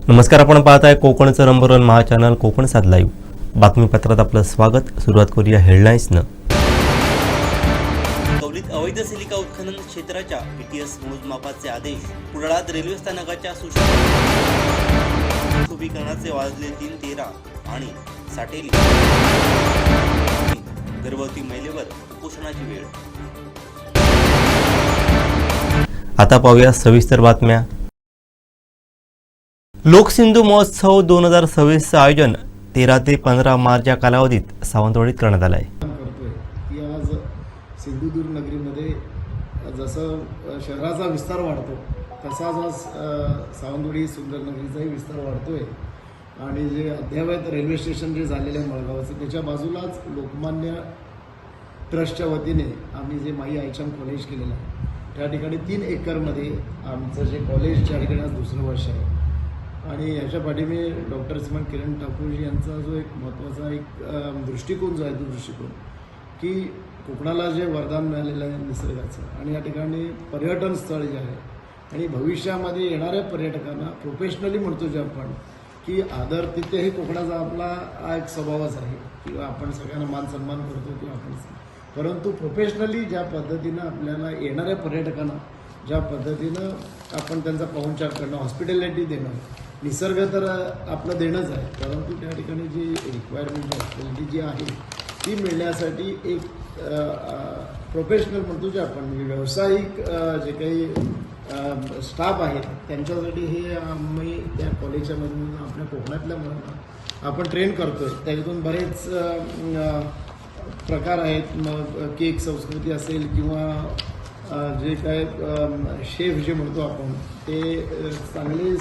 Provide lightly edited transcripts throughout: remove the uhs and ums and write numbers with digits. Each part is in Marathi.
नमस्कार, आपण पाहताय कोकणचं नंबर 1 महा चॅनल कोकण सात लाईव्ह. बातमीपत्रात आपलं स्वागत. सुरुवात करूया हेडलाईन्सनं. कवलीत अवैध सिलिका उत्खनन क्षेत्राच्या PTS मोजमापाचे आदेश. कुडाळात रेल्वे स्थानकाच्या सुशोभीकरणाचे वाजले 3:13 आणि साठेली. गर्भवती महिलेवर कुपोषणाची वेळ. आता पाहूया सविस्तर बातम्या. लोकसिंधू महोत्सव 2026चं आयोजन 13 ते 15 मार्च या कालावधीत सावंतवाडीत करण्यात आलं आहे. करतोय की आज सिंधुदुर्ग नगरीमध्ये जसं शहराचा विस्तार वाढतो तसाच आज सावंतवाडी सुंदर नगरीचाही विस्तार वाढतोय. आणि जे अद्ययावत रेल्वे स्टेशन जे झालेलं आहे मळगावचं, त्याच्या बाजूलाच लोकमान्य ट्रस्टच्या वतीने आम्ही जे माई आयचम कॉलेज केलेलं आहे, त्या ठिकाणी 3 एकरमध्ये आमचं जे कॉलेज त्या ठिकाणी आज दुसरं वर्ष आहे. आणि ह्याच्या पाठीमे डॉक्टर श्रीमान किरण ठाकूरजी यांचा जो एक महत्त्वाचा एक दृष्टिकोन जो आहे, तो दृष्टिकोन की कोकणाला जे वरदान मिळालेलं आहे निसर्गाचं, आणि या ठिकाणी पर्यटन स्थळ जे आहे आणि भविष्यामध्ये येणाऱ्या पर्यटकांना प्रोफेशनली म्हणतो जे आपण की आदर तिथे हे कोकणाचा आपला हा एक स्वभावच आहे किंवा आपण सगळ्यांना मान सन्मान करतो किंवा आपण, परंतु प्रोफेशनली ज्या पद्धतीनं आपल्याला येणाऱ्या पर्यटकांना ज्या पद्धतीनं आपण त्यांचा पाहुणचार करणं, हॉस्पिटॅलिटी देणं, निसर्ग तर आपलं देणंच आहे, परंतु त्या ठिकाणी जी रिक्वायरमेंट हॉस्पिटॅलिटी जी आहे ती मिळण्यासाठी एक प्रोफेशनल म्हणतो जे आपण व्यावसायिक जे काही स्टाफ आहे त्यांच्यासाठी हे आम्ही त्या कॉलेजच्या मधून आपल्या कोकणातल्या मुलांना आपण ट्रेन करतो आहे. त्याच्यातून बरेच प्रकार आहेत. मग केक संस्कृती असेल किंवा जे काय शेफ जे म्हणतो आपण ते चांगले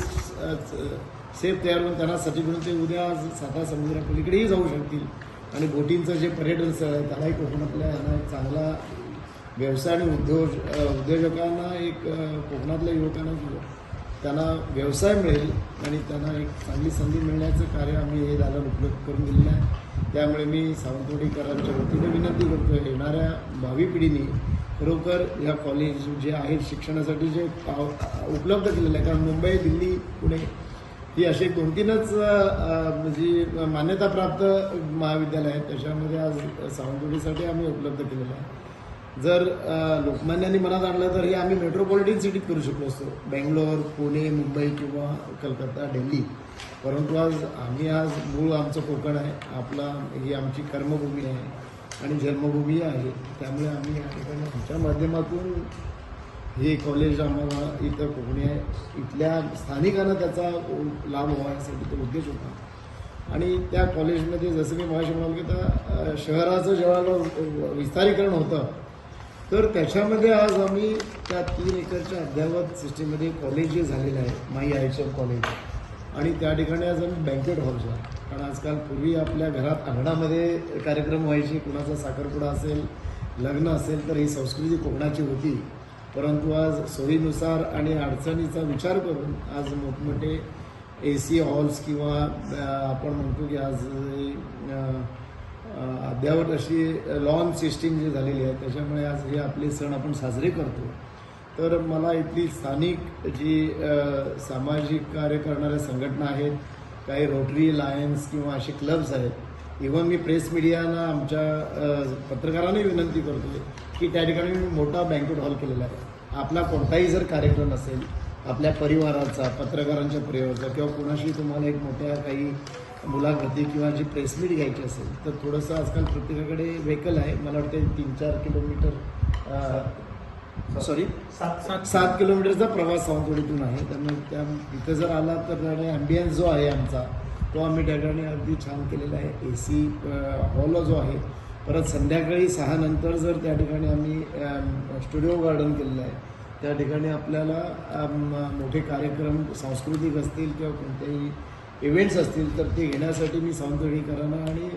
शेफ तयार होऊन त्यांना सर्टिफिकेट ते उद्या साता समुद्रापलीकडेही जाऊ शकतील. आणि बोटिंगचं जे पर्यटन स्थळ आहे त्यालाही कोकणातल्या यांना एक चांगला व्यवसाय आणि उद्योजकांना एक कोकणातल्या युवकांना त्यांना व्यवसाय मिळेल आणि त्यांना एक चांगली संधी मिळण्याचं कार्य आम्ही हे दालन उपलब्ध करून दिलेलं आहे. त्यामुळे मी सावंतवाडीकरांच्या वतीने विनंती करतो आहे, येणाऱ्या भावी पिढीने खरोखर या कॉलेज जे आहेत शिक्षणासाठी जे उपलब्ध केलेलं आहे, कारण मुंबई, दिल्ली, पुणे ही अशी 2-3च जी मान्यताप्राप्त महाविद्यालय आहेत, त्याच्यामध्ये आज सावंतवाडीसाठी आम्ही उपलब्ध केलेलं आहे. जर लोकमान्यांनी मनात आणलं तर हे आम्ही मेट्रोपॉलिटन सिटीत करू शकलो असतो, बेंगलोर, पुणे, मुंबई किंवा कलकत्ता, दिल्ली, परंतु आज मूळ आमचं कोकण आहे. आपला ही आमची कर्मभूमी आहे आणि जन्मभूमी आहे. त्यामुळे आम्ही या ठिकाणी आमच्या माध्यमातून हे कॉलेज आम्हाला इथं कोकणी आहे, इथल्या स्थानिकांना त्याचा लाभ व्हावा यासाठी तो उद्देश होता. आणि त्या कॉलेजमध्ये जसं मी मगाशी म्हणाल की त्या शहराचं जेव्हा विस्तारीकरण होतं तर त्याच्यामध्ये आज आम्ही त्या 3 एकरच्या अद्ययावत सिस्टीममध्ये कॉलेज जे झालेलं आहे माई आयचम कॉलेज, आणि त्या ठिकाणी आज आम्ही बँकेट हॉलचं आहे. कारण आजकाल पूर्वी आपल्या घरात अंगणामध्ये कार्यक्रम व्हायचे, कुणाचा साखरपुडा असेल, लग्न असेल तर ही संस्कृती कोकणाची होती. परंतु आज सोयीनुसार आणि अडचणीचा विचार करून आज मोठमोठे AC हॉल्स किंवा आपण म्हणतो की आज अद्यावत अशी लॉन सिस्टीम जी झालेली आहे, त्याच्यामुळे आज हे आपले सण आपण साजरे करतो. तर मला इथली स्थानिक जी सामाजिक कार्य करणाऱ्या संघटना आहेत, काही रोटरी, लायन्स किंवा असे क्लब्स आहेत, इव्हन मी प्रेस मीडियाना आमच्या पत्रकारांनी विनंती करतो की त्या ठिकाणी मी मोठा बँकेट हॉल केलेला आहे. आपला कोणताही जर कार्यक्रम असेल, आपल्या परिवाराचा, पत्रकारांच्या परिवाराचा किंवा कोणाशी तुम्हाला एक मोठ्या काही मुलाखती किंवा जी प्रेस मीट घ्यायची असेल तर थोडंसं आजकाल प्रत्येकाकडे व्हेकल आहे. मला वाटतं 3-4 किलोमीटर 7 किलोमीटरचा प्रवास सावंतवाडीतून आहे. त्यामुळे तिथं जर आला तर ॲम्बियन्स जो आहे आमचा तो आम्ही त्या ठिकाणी अगदी छान केलेला आहे. AC हॉल जो आहे, परत संध्याकाळी 6 नंतर जर त्या ठिकाणी आम्ही स्टुडिओ गार्डन केलेलं आहे. त्या ठिकाणी आपल्याला मोठे कार्यक्रम सांस्कृतिक असतील किंवा कोणतेही इव्हेंट्स असतील तर ते घेण्यासाठी मी सावंतवाडीकरांना आणि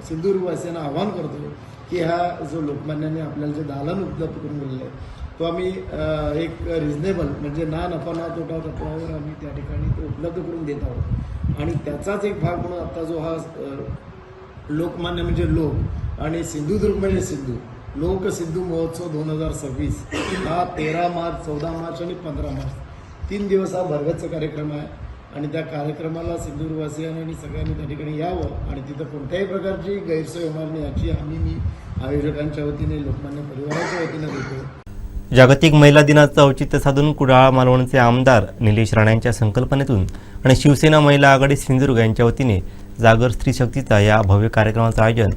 सिंधुदुर्गवासियांना आवाहन करतो की हा जो लोकमान्याने आपल्याला जे दालन उपलब्ध करून दिलेलं आहे तो आम्ही एक रिझनेबल म्हणजे ना नफा ना तोटा तत्वावर आम्ही त्या ठिकाणी तो उपलब्ध करून देत आहोत. आणि त्याचाच एक भाग म्हणून आता जो हा लोकमान्य म्हणजे लोक आणि सिंधुदुर्ग म्हणजे सिंधू लोक सिंधू महोत्सव 2026 हा 13 मार्च, 14 मार्च आणि 15 मार्च 3 दिवस हा भरगच्च कार्यक्रम आहे. आणि त्या कार्यक्रमाला सिंधुदुर्गवासियांनी आणि सगळ्यांनी त्या ठिकाणी यावं आणि तिथं कोणत्याही प्रकारची गैरसोय होणार नाही याची हमी मी आयोजकांच्या वतीने लोकमान्य परिवाराच्या वतीनं देतो. जागतिक महिला दिनाचं औचित्य साधून कुडाळ मालवणचे आमदार निलेश राणेंच्या संकल्पनेतून आणि शिवसेना महिला आघाडी सिंधुदुर्ग यांच्या वतीने जागर स्त्री शक्तीचा या भव्य कार्यक्रमाचं आयोजन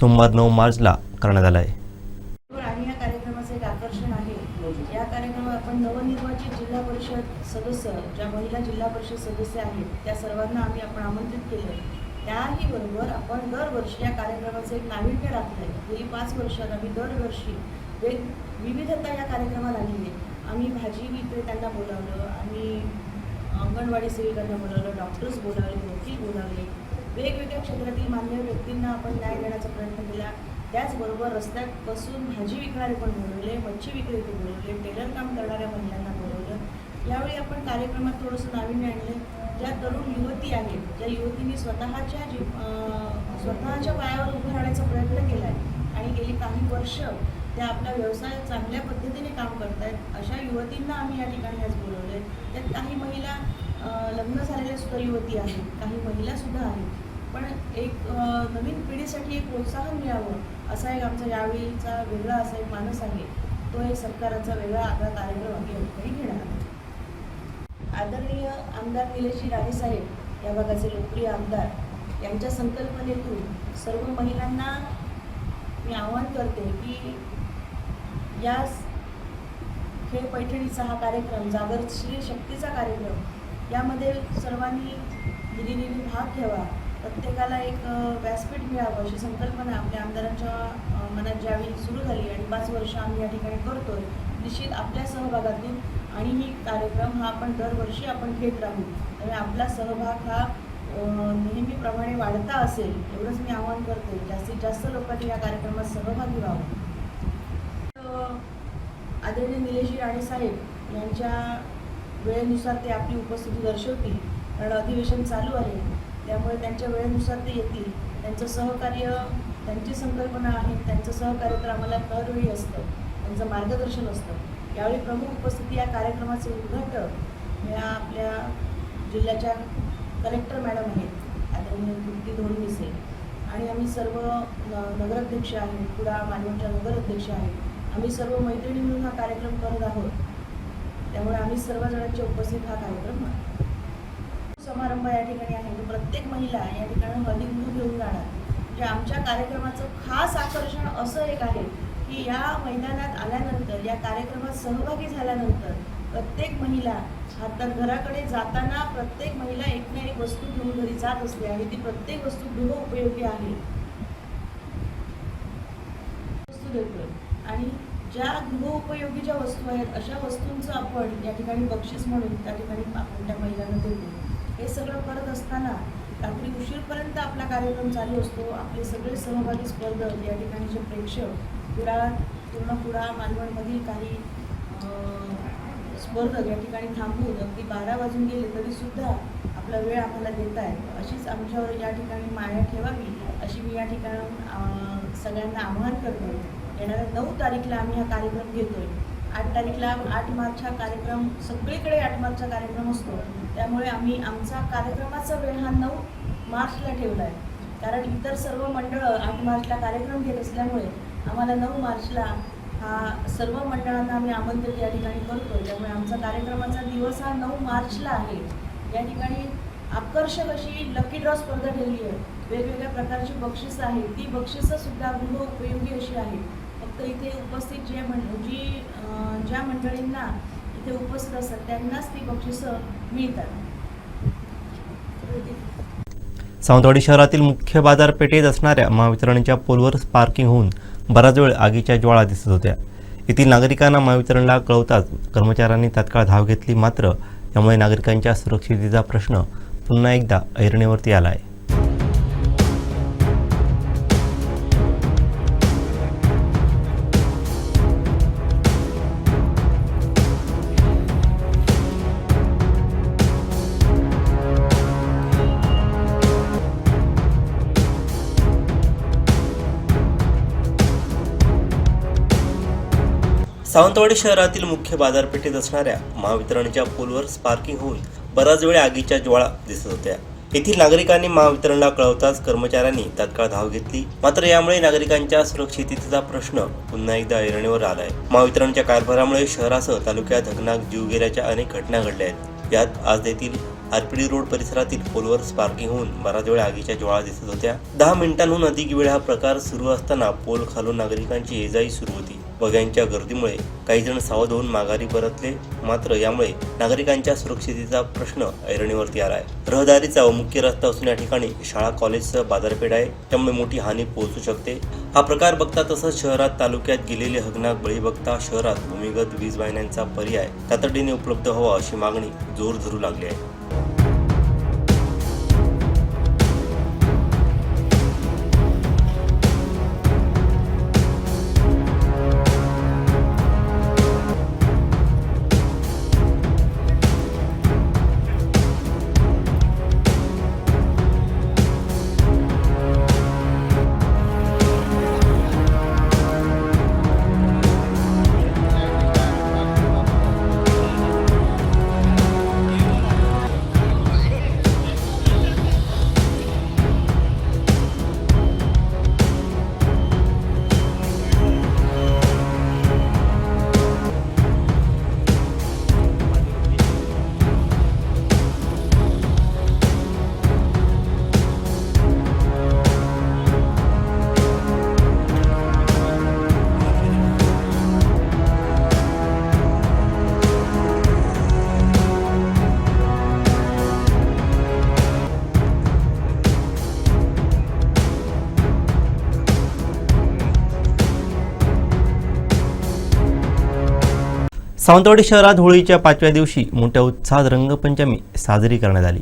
सोमवार 9 मार्चला करण्यात आलं आहे. आणि या कार्यक्रमाचं एक आकर्षण आहे. या कार्यक्रमात आपण नवनिर्वाचित जिल्हा परिषद सदस्य, ज्या महिला जिल्हा परिषद सदस्य आहेत त्या सर्वांना आपण आमंत्रित केलं. त्याही बरोबर आपण दरवर्षी या कार्यक्रमाचं एक नाविन्य राखलं आहे. गेली 5 वर्षात आम्ही दरवर्षी विविधता या कार्यक्रमात आली आहे. आम्ही भाजी विक्रेत्यांना बोलावलं, आम्ही अंगणवाडी सेविकांना बोलावलं, डॉक्टर्स बोलावले, वकील बोलावले, वेगवेगळ्या क्षेत्रातील मान्य व्यक्तींना आपण न्याय देण्याचा प्रयत्न केला. त्याचबरोबर रस्त्यात बसून भाजी विकणारे पण बोलवले, मच्छी विक्रेते बोलवले, टेलर काम करणाऱ्या महिलांना बोलवलं. यावेळी आपण कार्यक्रमात थोडंसं नाविन्य आणलं. ज्या तरुण युवती आहेत, ज्या युवतींनी स्वतःच्या पायावर उभं राहण्याचा प्रयत्न केला आहे आणि गेली काही वर्ष त्या आपला व्यवसाय चांगल्या पद्धतीने काम करत आहेत, अशा युवतींना आम्ही या ठिकाणी आज बोलवले. त्यात काही महिला लग्न झालेल्या सुद्धा युवती आहेत, काही महिलासुद्धा आहेत. पण एक नवीन पिढीसाठी एक प्रोत्साहन मिळावं असा एक आमचा यावेळीचा वेगळा असा एक मानस आहे. तो एक सरकाराचा वेगळा आगळा कार्यक्रम आम्ही या ठिकाणी घेणार आहोत. आदरणीय आमदार निलेशजी राणेसाहेब या भागाचे लोकप्रिय आमदार यांच्या संकल्पनेतून सर्व महिलांना मी आवाहन करते की या खेळ पैठणीचा हा कार्यक्रम, जागर श्री शक्तीचा कार्यक्रम, यामध्ये सर्वांनी निरीनिरी भाग घ्यावा. प्रत्येकाला एक व्यासपीठ मिळावं अशी संकल्पना आपल्या आमदारांच्या मनात ज्यावेळी सुरू झाली आणि 5 वर्ष आम्ही या ठिकाणी करतोय. निश्चित आपल्या सहभागातून आणि ही कार्यक्रम हा आपण दरवर्षी आपण घेत राहू. त्यामुळे आपला सहभाग हा नेहमीप्रमाणे वाढता असेल एवढंच मी आवाहन करते. जास्तीत जास्त लोकांनी या कार्यक्रमात सहभागी व्हावं. आदरणीय निलेशजी राणेसाहेब यांच्या वेळेनुसार ते आपली उपस्थिती दर्शवतील, कारण अधिवेशन चालू आहे. त्यामुळे त्यांच्या वेळेनुसार ते येतील. त्यांचं सहकार्य, त्यांची संकल्पना आहे, त्यांचं सहकार्य तर आम्हाला दरवेळी असतं, त्यांचं मार्गदर्शन असतं. यावेळी प्रमुख उपस्थिती या कार्यक्रमाचे उद्घाटक या आपल्या जिल्ह्याच्या कलेक्टर मॅडम आहेत, आदरणीय तृप्ती धोरमिसे, आणि आम्ही सर्व नगराध्यक्ष आहेत, कुडाळ मालवणच्या नगराध्यक्ष आहेत. आम्ही सर्व मैत्रिणी मिळून हा कार्यक्रम करत आहोत. त्यामुळे आम्ही सर्वजणांच्या उपस्थित हा कार्यक्रम समारंभ या ठिकाणी आहे. प्रत्येक महिला या ठिकाणी हळदीकुंकू घेऊन जाणार. म्हणजे आमच्या कार्यक्रमाचं खास आकर्षण असं एक आहे की या मैदानात आल्यानंतर, या कार्यक्रमात सहभागी झाल्यानंतर प्रत्येक महिला हातात घराकडे जाताना प्रत्येक महिला एक ना एक वस्तू घेऊन घरी जात असते आणि ती प्रत्येक वस्तू गृह उपयोगी आहे वस्तू देतोय. आणि ज्या गृहोपयोगी ज्या वस्तू आहेत अशा वस्तूंचं आपण या ठिकाणी बक्षीस म्हणून त्या ठिकाणी आपण त्या महिलांना देतो. हे सगळं करत असताना रात्री उशीरपर्यंत आपला कार्यक्रम चालू असतो. आपले सगळे सहभागी स्पर्धक, या ठिकाणचे प्रेक्षक, पूर्ण कुडाळ मालवणमधील काही स्पर्धक या ठिकाणी थांबून अगदी 12 वाजून गेले तरीसुद्धा आपला वेळ आम्हाला देत आहे. अशीच आमच्यावर या ठिकाणी माया ठेवावी अशी मी या ठिकाणी सगळ्यांना आवाहन करते. येणाऱ्या 9 तारीखला आम्ही हा कार्यक्रम घेतोय. 8 तारीखला 8 मार्च हा कार्यक्रम, सगळीकडे 8 मार्चचा कार्यक्रम असतो. त्यामुळे आम्ही आमचा कार्यक्रमाचा वेळ हा 9 मार्चला ठेवला आहे. कारण इतर सर्व मंडळं 8 मार्चला कार्यक्रम घेत असल्यामुळे आम्हाला 9 मार्चला हा सर्व मंडळांना आम्ही आमंत्रित या ठिकाणी करतो. त्यामुळे आमचा कार्यक्रमाचा दिवस हा 9 मार्चला आहे. या ठिकाणी आकर्षक अशी लकी ड्रॉ स्पर्धा ठेवली आहे. वेगवेगळ्या प्रकारची बक्षिसं आहेत. ती बक्षिसंसुद्धा गृह उपयोगी अशी आहेत. फक्त इथे उपस्थित ज्या मंडळींना इथे उपस्थित असतात त्यांनाच ती बक्षिसं मिळतात. सावंतवाडी शहरातील मुख्य बाजारपेठेत असणाऱ्या महावितरणच्या पोलवर स्पार्किंग होऊन बराच वेळ आगीच्या ज्वाळा दिसत होत्या. येथील नागरिकांना महावितरणला कळवताच कर्मचाऱ्यांनी तात्काळ धाव घेतली. मात्र यामुळे नागरिकांच्या सुरक्षिततेचा प्रश्न पुन्हा एकदा ऐरणीवरती आला आहे. सावंतवाडी शहरातील मुख्य बाजारपेठेत असणाऱ्या महावितरणच्या पोलवर स्पार्किंग होऊन बराच वेळ आगीच्या ज्वाळा दिसत होत्या. येथील नागरिकांनी महावितरणला कळवताच कर्मचाऱ्यांनी तात्काळ धाव घेतली. मात्र यामुळे नागरिकांच्या सुरक्षिततेचा प्रश्न पुन्हा एकदा ऐरणीवर आलाय. महावितरणच्या कारभारामुळे शहरासह तालुक्यात हकनाक जीव गेल्याच्या अनेक घटना घडल्या आहेत. यात आज येथील आरपीडी रोड परिसरातील पोलवर स्पार्किंग होऊन बराच वेळ आगीच्या ज्वाळा दिसत होत्या. 10 मिनिटांहून अधिक वेळ हा प्रकार सुरू असताना पोल खालून नागरिकांची ये-जा सुरू होती. बघ्यांच्या गर्दीमुळे काही जण सावध होऊन माघारी परतले. मात्र यामुळे नागरिकांच्या सुरक्षिततेचा प्रश्न ऐरणीवरती आलाय. रहदारीचा व मुख्य रस्ता असून या ठिकाणी शाळा, कॉलेजसह बाजारपेठ आहे, त्यामुळे मोठी हानी पोहोचू शकते. हा प्रकार बघता तसंच शहरात तालुक्यात गेलेले हकनाक बळी बघता शहरात भूमिगत वीज वाहिन्यांचा पर्याय तातडीने उपलब्ध व्हावा अशी मागणी जोर धरू लागली आहे. सावंतवाडी शहरात होळीच्या 5व्या दिवशी मोठ्या उत्साहात रंगपंचमी साजरी करण्यात आली.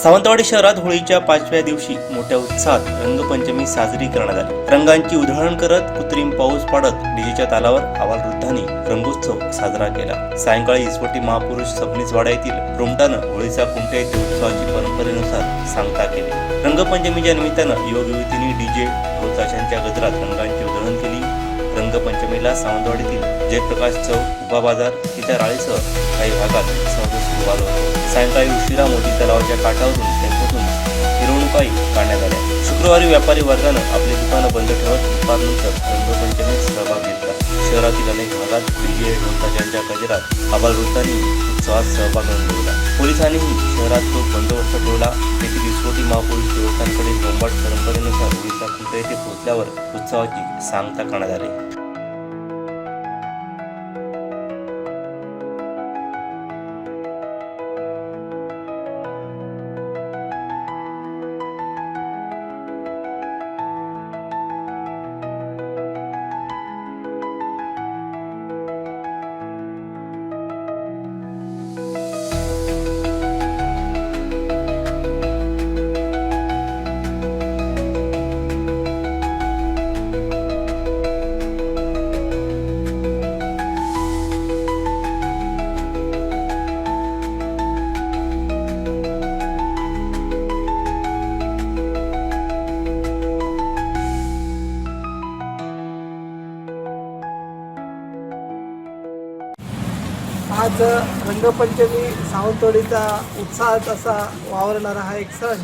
सावंतवाडी शहरात होळीच्या 5व्या दिवशी मोठ्या उत्साहात रंगपंचमी साजरी करण्यात आली. रंगांची उधळण करत, कृत्रिम पाऊस पाडत, डीजेच्या तालावर आबालवृद्धांनी रंगोत्सव साजरा केला. सायंकाळी इसवटी महापुरुष सबनीसवाडा येथील रोमटानं होळीचा कुमट्या येथे उत्सवाची परंपरेनुसार सांगता केली. रंगपंचमीच्या निमित्तानं युवक युवतींनी डीजे ढोल-ताशांच्या गजरात रंगांची उधळण केली. रंगपंचमीला सावंतवाडीतील जयप्रकाश चौक, उभा बाजार, राळेसह काही भागात उत्सवाचं सुरू झालं होतं. सायंकाळी उशिरा मोती तलावाच्या काठावरून टेम्पोतून मिरवणुकाही काढण्यात आल्या. शुक्रवारी व्यापारी वर्गानं आपली दुकानं बंद ठेवत दुपारनंतर रंगपंचमीत सहभाग घेतला. शहरातील अनेक भागात डीजे ढोल-ताशांच्या गजरात आबालवृद्धांनी उत्सवात सहभाग नोंदवला. पोलिसांनीही शहरात तो बंदोबस्त ठेवला. येथील इसवटी महापुरुष देवस्थानकडे बोंबाट परंपरेनुसार होळीचा कुमट्या येथे पोहोचल्यावर उत्सवाची सांगता करण्यात आली. आज रंगपंचमी सावंतवाडीचा उत्साहात असा वावरणारा हा एक सण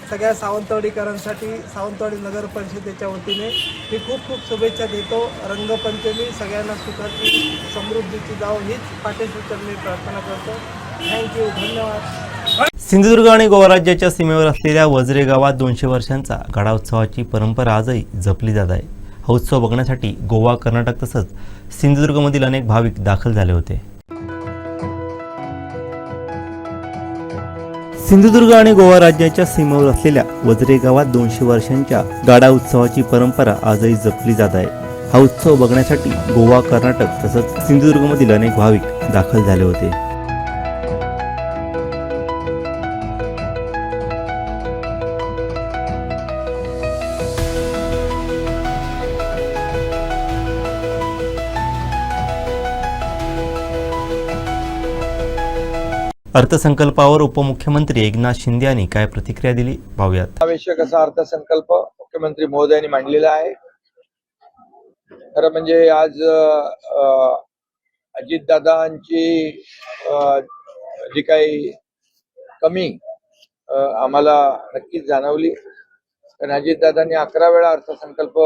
सगळ्या सावंतवाडीकरांसाठी सावंतवाडी नगर परिषदेच्या वतीने मी खूप खूप शुभेच्छा देतो. रंगपंचमी सगळ्यांना सुखाची समृद्धीची जावो हीच पाठीसूचन मी प्रार्थना करतो. थँक्यू, धन्यवाद. सिंधुदुर्ग आणि गोवा राज्याच्या सीमेवर असलेल्या वजरे गावात 200 वर्षांचा गाडा उत्सवाची परंपरा आजही जपली जात आहे. हा उत्सव बघण्यासाठी गोवा, कर्नाटक तसंच सिंधुदुर्गमधील अनेक भाविक दाखल झाले होते. सिंधुदुर्ग आणि गोवा राज्याच्या सीमेवर असलेल्या वजरे गावात 200 वर्षांच्या गाडा उत्सवाची परंपरा आजही जपली जात आहे. हा उत्सव बघण्यासाठी गोवा, कर्नाटक तसंच सिंधुदुर्गमधील अनेक भाविक दाखल झाले होते. अर्थसंकल्पावर उपमुख्यमंत्री एकनाथ शिंदे यांनी काय प्रतिक्रिया दिली पाहूयात. आवश्यक असा अर्थसंकल्प मुख्यमंत्री महोदयांनी मांडलेला आहे. खरं म्हणजे आज अजितदादांची जी काही कमी आम्हाला नक्कीच जाणवली. कारण अजितदादांनी 11 वेळा अर्थसंकल्प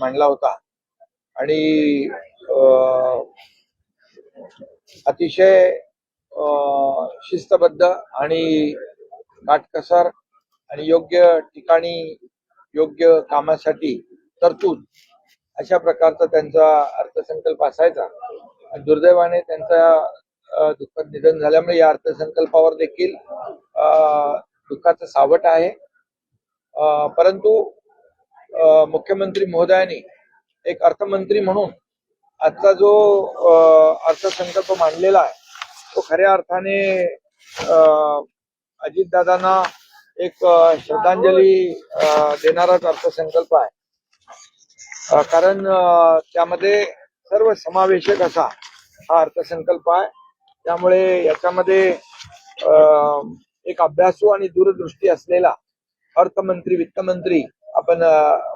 मांडला होता आणि अतिशय शिस्तबद्ध आणि काटकसर आणि योग्य ठिकाणी योग्य कामासाठी तरतूद अशा प्रकारचा त्यांचा अर्थसंकल्प असायचा. दुर्दैवाने त्यांचा दुःखद निधन झाल्यामुळे या अर्थसंकल्पावर देखील दुःखाचं सावट आहे. परंतु मुख्यमंत्री महोदयांनी एक अर्थमंत्री म्हणून आजचा जो अर्थसंकल्प मांडलेला आहे तो खऱ्या अर्थाने अजितदादांना एक श्रद्धांजली देणाराच अर्थसंकल्प आहे. कारण त्यामध्ये सर्व समावेशक असा हा अर्थसंकल्प आहे. त्यामुळे याच्यामध्ये एक अभ्यासू आणि दूरदृष्टी असलेला अर्थमंत्री वित्तमंत्री आपण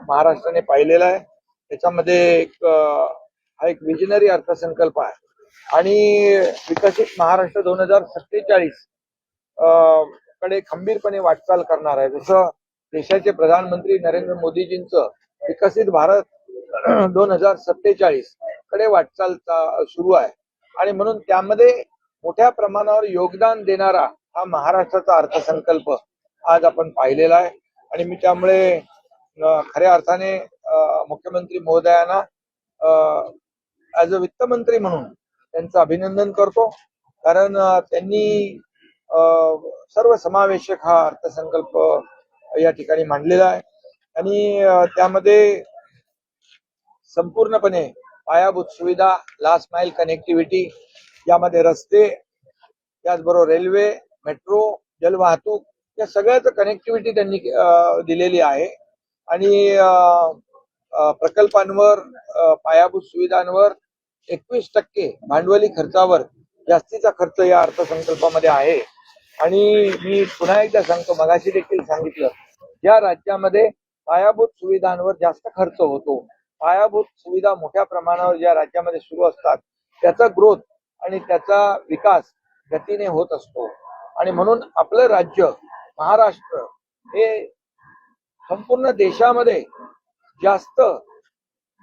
महाराष्ट्राने पाहिलेला आहे. त्याच्यामध्ये हा एक विजनरी अर्थसंकल्प आहे आणि विकसित महाराष्ट्र 2047 कडे खंबीरपणे वाटचाल करणार आहे. जसं देशाचे प्रधानमंत्री नरेंद्र मोदीजींचं विकसित भारत 2047 कडे वाटचाल सुरू आहे आणि म्हणून त्यामध्ये मोठ्या प्रमाणावर योगदान देणारा हा महाराष्ट्राचा अर्थसंकल्प आज आपण पाहिलेला आहे. आणि मी त्यामुळे खऱ्या अर्थाने मुख्यमंत्री महोदयांना ऍज अ वित्तमंत्री म्हणून त्यांचं अभिनंदन करतो. कारण त्यांनी सर्व समावेशक हा अर्थसंकल्प या ठिकाणी मांडलेला आहे आणि त्यामध्ये संपूर्णपणे पायाभूत सुविधा, लास्ट माइल कनेक्टिव्हिटी, यामध्ये रस्ते, त्याचबरोबर रेल्वे, मेट्रो, जलवाहतूक या सगळ्याच कनेक्टिव्हिटी त्यांनी दिलेली आहे. आणि प्रकल्पांवर, पायाभूत सुविधांवर 21% भांडवली खर्चावर जास्तीचा खर्च या अर्थसंकल्पामध्ये आहे. आणि मी पुन्हा एकदा सांगतो, मगाशी देखील सांगितलं, ज्या राज्यामध्ये पायाभूत सुविधांवर जास्त खर्च होतो, पायाभूत सुविधा मोठ्या प्रमाणावर ज्या राज्यामध्ये सुरू असतात, त्याचा ग्रोथ आणि त्याचा विकास गतीने होत असतो. आणि म्हणून आपलं राज्य महाराष्ट्र हे संपूर्ण देशामध्ये जास्त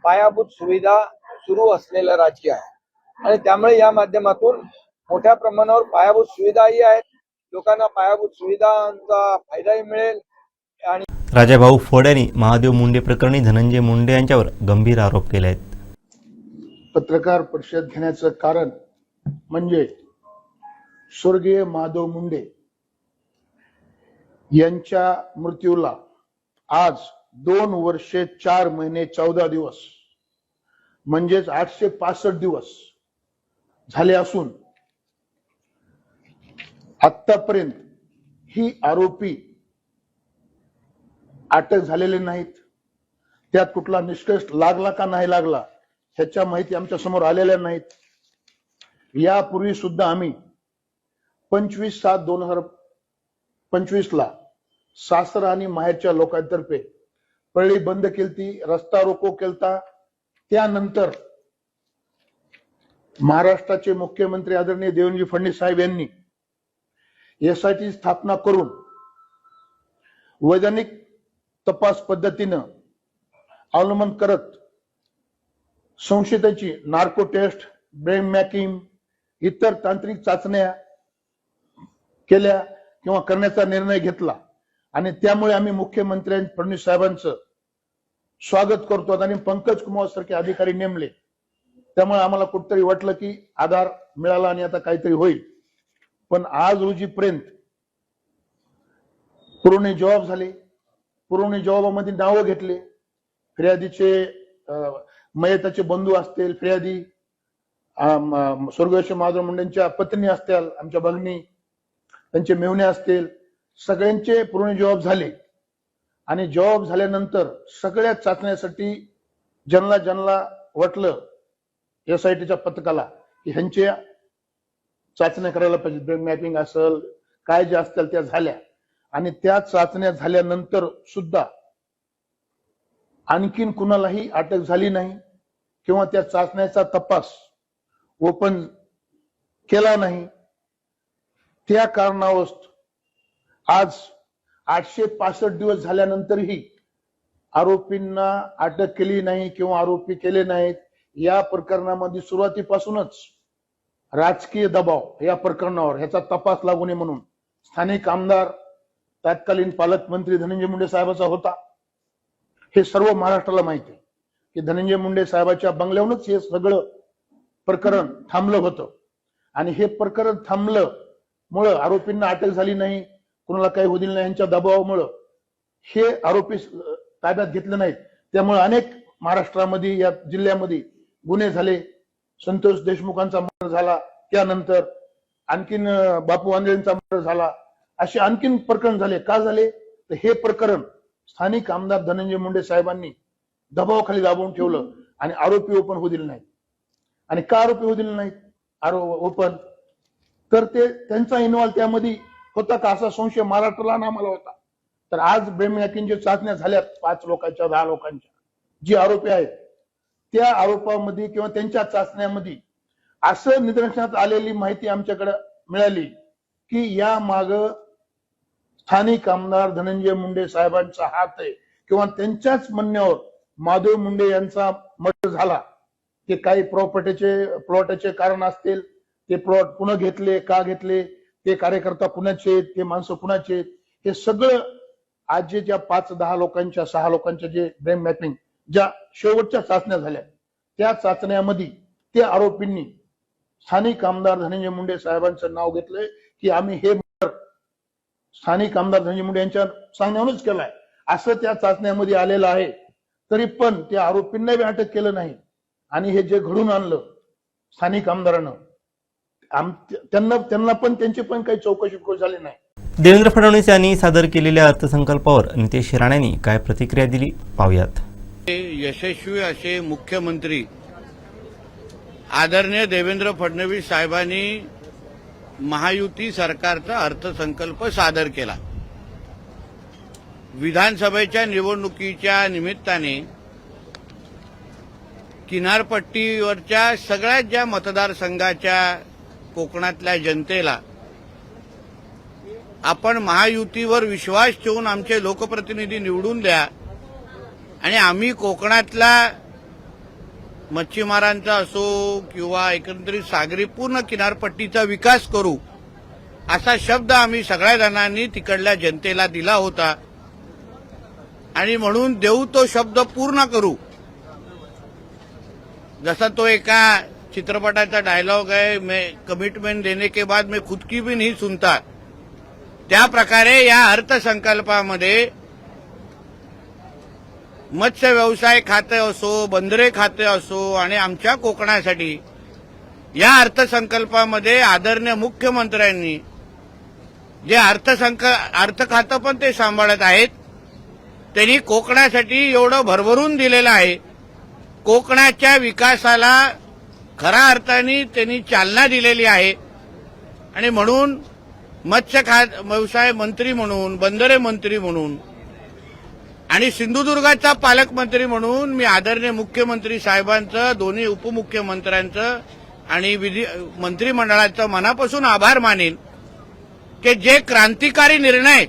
पायाभूत सुविधा सुरू असलेलं राज्य आहे आणि त्यामुळे या माध्यमातून मोठ्या प्रमाणावर पायाभूत सुविधाही आहेत, लोकांना पायाभूत सुविधांचा फायदाही मिळेल. आणि राजाभाऊ फोड यांनी महादेव मुंडे प्रकरणी धनंजय मुंडे यांच्यावर गंभीर आरोप केले आहेत. पत्रकार परिषद घेण्याचं कारण म्हणजे स्वर्गीय महादेव मुंडे यांच्या मृत्यूला आज 2 वर्षे 4 महिने 14 दिवस म्हणजेच 865 दिवस झाले असून आतापर्यंत ही आरोपी अटक झालेले नाहीत. त्यात कुठला निष्कर्ष लागला का नाही लागला ह्याच्या माहिती आमच्या समोर आलेल्या नाहीत. यापूर्वी सुद्धा आम्ही 25/7/2025 ला सासर आणि माहेरच्या लोकांतर्फे पळी बंद केलती, रस्ता रोको केलता. त्यानंतर महाराष्ट्राचे मुख्यमंत्री आदरणीय देवेंद्र फडणवीस साहेब यांनी एसआयटी स्थापना करून वैधानिक तपास पद्धतीनं अवलंबन करत संशयितांची नार्को टेस्ट, ब्रेन मॅकिंग, इतर तांत्रिक चाचण्या केल्या किंवा करण्याचा निर्णय घेतला. आणि त्यामुळे आम्ही मुख्यमंत्री फडणवीस साहेबांचं स्वागत करतो आणि पंकज कुमार सारखे अधिकारी नेमले. त्यामुळे आम्हाला कुठतरी वाटलं की आधार मिळाला आणि आता काहीतरी होईल. पण आज रोजीपर्यंत पुरवणी जबाब झाले, पुरवणी जबाबामध्ये नावं घेतले, फिर्यादीचे मयताचे बंधू असतील, फिर्यादी स्वर्गीय महादेव मुंडेंच्या पत्नी असतील, आमच्या भगिनी, त्यांचे मेहुणे असतील, सगळ्यांचे पुरवणी जबाब झाले. आणि जबाब झाल्यानंतर सगळ्या चाचण्यासाठी ज्यांना वाटलं एसआयटीच्या पथकाला की ह्यांच्या चाचण्या करायला पाहिजे, ब्रेन मॅपिंग असेल, काय जे असतील त्या झाल्या. आणि त्या चाचण्या झाल्यानंतर सुद्धा आणखीन कुणालाही अटक झाली नाही किंवा त्या चाचण्याचा तपास ओपन केला नाही. त्या कारणावरून आज 865 दिवस झाल्यानंतरही आरोपींना अटक केली नाही किंवा आरोपी केले नाहीत. या प्रकरणामध्ये सुरुवातीपासूनच राजकीय दबाव या प्रकरणावर ह्याचा तपास लागू नये म्हणून स्थानिक आमदार तत्कालीन पालकमंत्री धनंजय मुंडे साहेबांचा होता. हे सर्व महाराष्ट्राला माहिती आहे की धनंजय मुंडे साहेबांच्या बंगल्यावरूनच हे सगळं प्रकरण थांबलं होतं आणि हे प्रकरण थांबल्यामुळं आरोपींना अटक झाली नाही, कुणाला काही होऊ दिलं नाही. यांच्या दबावामुळं हे आरोपी ताब्यात घेतले नाहीत. त्यामुळे अनेक महाराष्ट्रामध्ये या जिल्ह्यामध्ये गुन्हे झाले. संतोष देशमुखांचा मर्डर झाला, त्यानंतर आणखीन बापू आंधळेंचा मर्डर झाला, असे आणखीन प्रकरण झाले. का झाले तर हे प्रकरण स्थानिक आमदार धनंजय मुंडे साहेबांनी दबावाखाली दाबवून ठेवलं आणि आरोपी ओपन होऊ दिले नाहीत. आणि का आरोपी होऊ दिले नाहीत ओपन, तर ते त्यांचा इन्व्हॉल्व त्यामध्ये होता का असा संशय महाराष्ट्राला आणि आम्हाला होता. तर आज ब्रेमहॅकिंगच्या चाचण्या झाल्यात 5 लोकांच्या 10 लोकांच्या, जी आरोपी आहेत त्या आरोपामध्ये किंवा त्यांच्या चाचण्यामध्ये असं निदर्शनात आलेली माहिती आमच्याकडे मिळाली की या माग स्थानिक आमदार धनंजय मुंडे साहेबांचा हात आहे किंवा त्यांच्याच म्हणण्यावर माधव मुंडे यांचा मर्डर झाला. ते काही प्लॉटचे कारण असतील, ते प्लॉट पुन्हा घेतले, का घेतले, ते कार्यकर्ता कुणाचे आहेत, ते माणसं कुणाचे आहेत, हे सगळं आज जे ज्या 5-10 लोकांच्या 6 लोकांच्या जे ब्रेन मॅपिंग ज्या शेवटच्या चाचण्या झाल्या त्या चाचण्यामध्ये त्या आरोपींनी स्थानिक आमदार धनंजय मुंडे साहेबांचं नाव घेतलंय की आम्ही हे स्थानिक आमदार धनंजय मुंडे यांच्या सांगण्यावरूनच केलाय असं त्या चाचण्यामध्ये आलेलं आहे. तरी पण त्या आरोपींना बी अटक केलं नाही आणि हे जे घडून आणलं स्थानिक आमदारानं त्यांना पण त्यांची पण काही चौकशी झाली नाही. देवेंद्र फडणवीस यांनी सादर केलेल्या अर्थसंकल्पावर नितेश राणेंनी काय प्रतिक्रिया दिली पाहूयात. यशस्वी असे मुख्यमंत्री आदरणीय देवेंद्र फडणवीस साहेबांनी महायुती सरकारचा अर्थसंकल्प सादर केला. विधानसभेच्या निवडणुकीच्या निमित्ताने किनारपट्टीवरच्या सगळ्यात ज्या मतदारसंघाच्या कोकणातल्या जनतेला आपण महायुतीवर विश्वास ठेवून आमचे लोकप्रतिनिधी निवडून द्या आणि आम्ही कोकणातला मच्छीमारांचा असो किंवा एकंदरीत सागरी पूर्ण किनारपट्टीचा विकास करू असा शब्द आम्ही सगळ्या जणांनी तिकडल्या जनतेला दिला होता आणि म्हणून देऊ तो शब्द पूर्ण करू. जसा तो एका चित्रपटाचा डायलॉग आहे, मैं कमिटमेंट देने के बाद मैं खुद की भी नहीं सुनता, त्या प्रकारे या अर्थसंकल्पामध्ये मत्स्य व्यवसाय खाते असो, बंदरे खाते असो आणि आमच्या कोकणासाठी या अर्थसंकल्पामध्ये आदरणीय मुख्यमंत्र्यांनी जे अर्थ खातं पण ते सांभाळत आहेत, त्यांनी कोकणासाठी एवढं भरभरून दिलेलं आहे. कोकणाच्या विकासाला खऱ्या अर्थाने त्यांनी चालना दिलेली आहे आणि म्हणून मत्स्य व्यवसाय मंत्री म्हणून, बंदरे मंत्री म्हणून आणि सिंधुदुर्गाचा पालकमंत्री म्हणून मी आदरणीय मुख्यमंत्री साहेबांचं, दोन्ही उपमुख्यमंत्र्यांचं आणि मंत्रिमंडळाचं मनापासून आभार मानेन की जे क्रांतिकारी निर्णय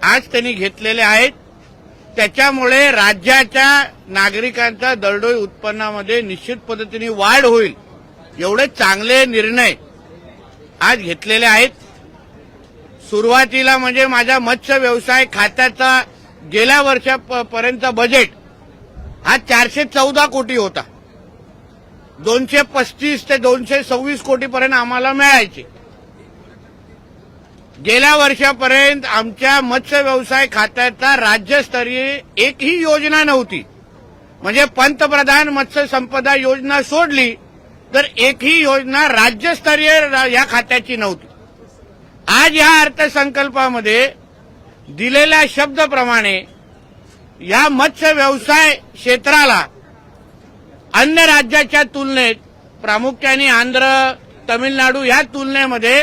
आज त्यांनी घेतलेले आहेत त्याच्यामुळे राज्याच्या नागरिकांच्या दरडोई उत्पन्नामध्ये निश्चित पद्धतीने वाढ होईल. एवढे चांगले निर्णय आज घेतलेले आहेत. सुरुवातीला म्हणजे माझ्या मत्स्य व्यवसाय खात्याचा गेल्या वर्षापर्यंत बजेट हा 414 कोटी होता. 235 ते 226 कोटीपर्यंत आम्हाला मिळायचे. गेल्या वर्षापर्यंत आमच्या मत्स्य व्यवसाय खात्याचा राज्यस्तरीय एकही योजना नव्हती. म्हणजे पंतप्रधान मत्स्य संपदा योजना सोडली तर एकही योजना राज्यस्तरीय या खात्याची नव्हती. आज या अर्थसंकल्पामध्ये दिलेल्या शब्दाप्रमाणे या मत्स्य व्यवसाय क्षेत्राला अन्य राज्याच्या तुलनेत, प्रामुख्याने आंध्र, तमिळनाडू या तुलनेमध्ये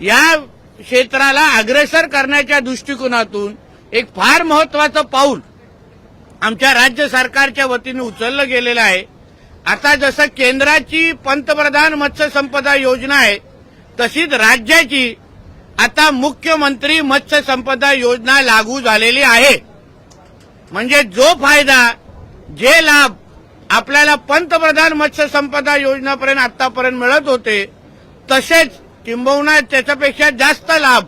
या क्षेत्राला अग्रेसर करण्याच्या दृष्टिकोनातून एक फार महत्वाचं पाऊल आमच्या राज्य सरकारच्या वतीने उचललं गेलेलं आहे. आता जसं केंद्राची पंतप्रधान मत्स्य संपदा योजना आहे तशीच राज्याची आता मुख्यमंत्री मत्स्य संपदा योजना लागू झालेली आहे. म्हणजे जो फायदा, जे लाभ आपल्याला पंतप्रधान मत्स्य संपदा योजनापर्यंत आतापर्यंत मिळत होते तसेच किंबहुना त्याच्यापेक्षा जास्त लाभ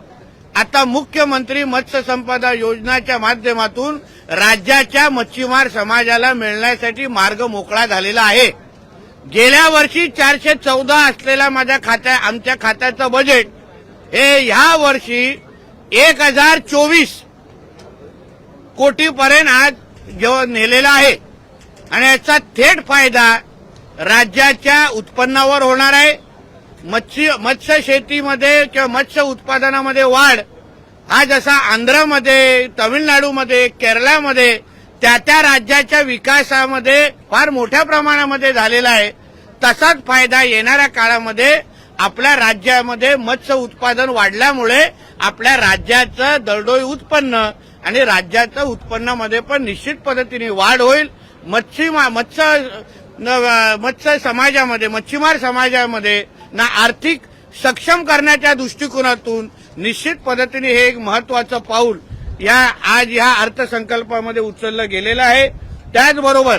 आता मुख्यमंत्री मत्स्य संपदा योजनाच्या माध्यमातून राज्याच्या मच्छीमार समाजाला मिळण्यासाठी मार्ग मोकळा झालेला आहे. गेल्या वर्षी 414 असलेला आमच्या खात्याचं बजेट हे ह्या वर्षी 1024 कोटीपर्यंत आज नेलेला आहे आणि याचा थेट फायदा राज्याच्या उत्पन्नावर होणार आहे. मत्स्य शेतीमध्ये किंवा मत्स्य उत्पादनामध्ये वाढ हा जसा आंध्रमध्ये, तमिळनाडूमध्ये, केरळमध्ये त्या राज्याच्या विकासामध्ये फार मोठ्या प्रमाणामध्ये झालेला आहे, तसाच फायदा येणाऱ्या काळामध्ये आपल्या राज्यामध्ये मत्स्य उत्पादन वाढल्यामुळे आपल्या राज्याचं दरडोई उत्पन्न आणि राज्याच्या उत्पन्नामध्ये पण निश्चित पद्धतीने वाढ होईल. मत्स्य समाजामध्ये, मच्छीमार समाजामध्ये ना आर्थिक सक्षम करण्याच्या दृष्टिकोनातून निश्चित पद्धतीने हे एक महत्वाचं पाऊल आज या अर्थसंकल्पामध्ये उचललं गेलेलं आहे. त्याचबरोबर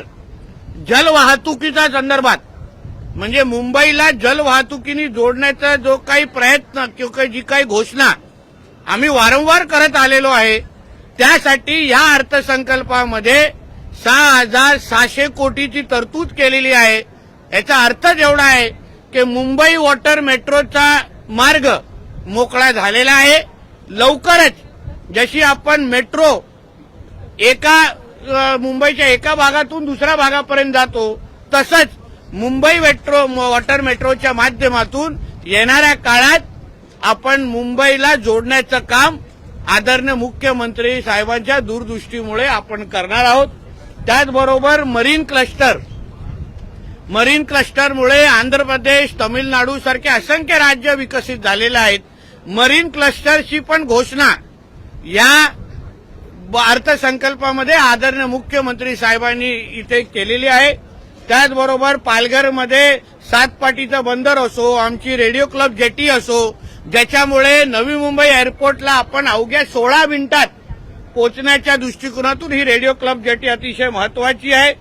जलवाहतुकीच्या संदर्भात म्हणजे मुंबईला जलवाहतुकीने जोडण्याचा जो काही प्रयत्न किंवा जी काही घोषणा आम्ही वारंवार करत आलेलो आहे त्यासाठी या अर्थसंकल्पामध्ये 6,600 कोटीची तरतूद केलेली आहे. याचा अर्थ एवढा आहे की मुंबई वॉटर मेट्रोचा मार्ग मोकळा झालेला आहे. लवकरच जशी आपण मेट्रो मुंबईच्या एका भागातून दुसऱ्या भागापर्यंत जातो तसंच मुंबई वॉटर मेट्रोच्या माध्यमातून येणाऱ्या काळात आपण मुंबईला जोडण्याचं काम आदरणीय मुख्यमंत्री साहेबांच्या दूरदृष्टीमुळे आपण करणार आहोत. त्याचबरोबर मरीन क्लस्टरमुळे आंध्र प्रदेश, तमिळनाडू सारखे असंख्य राज्य विकसित झालेले आहेत. मरीन क्लस्टरची पण घोषणा या अर्थसंकल्पामध्ये आदरणीय मुख्यमंत्री साहेबांनी इथे केलेली आहे. त्याचबरोबर पालघरमध्ये 7 पाटीचं बंदर असो, आमची रेडिओ क्लब जेटी असो, ज्याच्यामुळे नवी मुंबई एअरपोर्टला आपण अवघ्या 16 मिनिटात पोहोचण्याच्या दृष्टिकोनातून ही रेडिओ क्लब जेटी अतिशय महत्वाची आहे.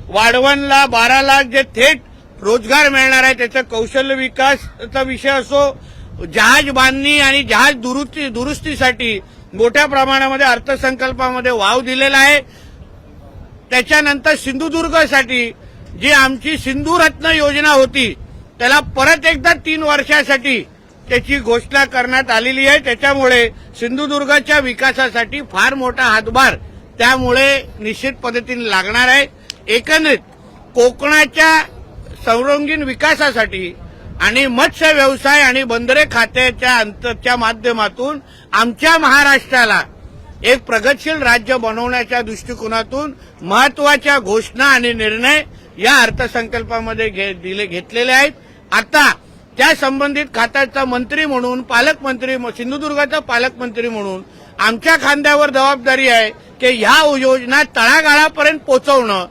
वाढवणला 12 लाख जे थेट रोजगार मिळणार आहे त्याचा कौशल्य विकासाचा विषय असो, जहाज बांधणी आणि जहाज दुरुस्तीसाठी मोठ्या प्रमाणामध्ये अर्थसंकल्पामध्ये वाव दिलेला आहे. त्याच्यानंतर सिंधुदुर्गसाठी जी आमची सिंधू रत्न योजना होती त्याला परत एकदा 3 वर्षासाठी त्याची घोषणा करण्यात आलेली आहे. त्याच्यामुळे सिंधुदुर्गच्या विकासासाठी फार मोठा हातभार त्यामुळे निश्चित पद्धतीने लागणार आहे. एकंदरीत कोकणाच्या सर्वांगीण विकासासाठी आणि मत्स्य व्यवसाय आणि बंदरे खात्याच्या माध्यमातून आमच्या महाराष्ट्राला एक प्रगतशील राज्य बनवण्याच्या दृष्टिकोनातून महत्वाच्या घोषणा आणि निर्णय या अर्थसंकल्पामध्ये घेतलेले आहेत. आता त्या संबंधित खात्याचा मंत्री म्हणून, पालकमंत्री, सिंधुदुर्गाचा पालकमंत्री म्हणून आमच्या खांद्यावर जबाबदारी आहे की ह्या योजना तळागाळापर्यंत पोहोचवणं,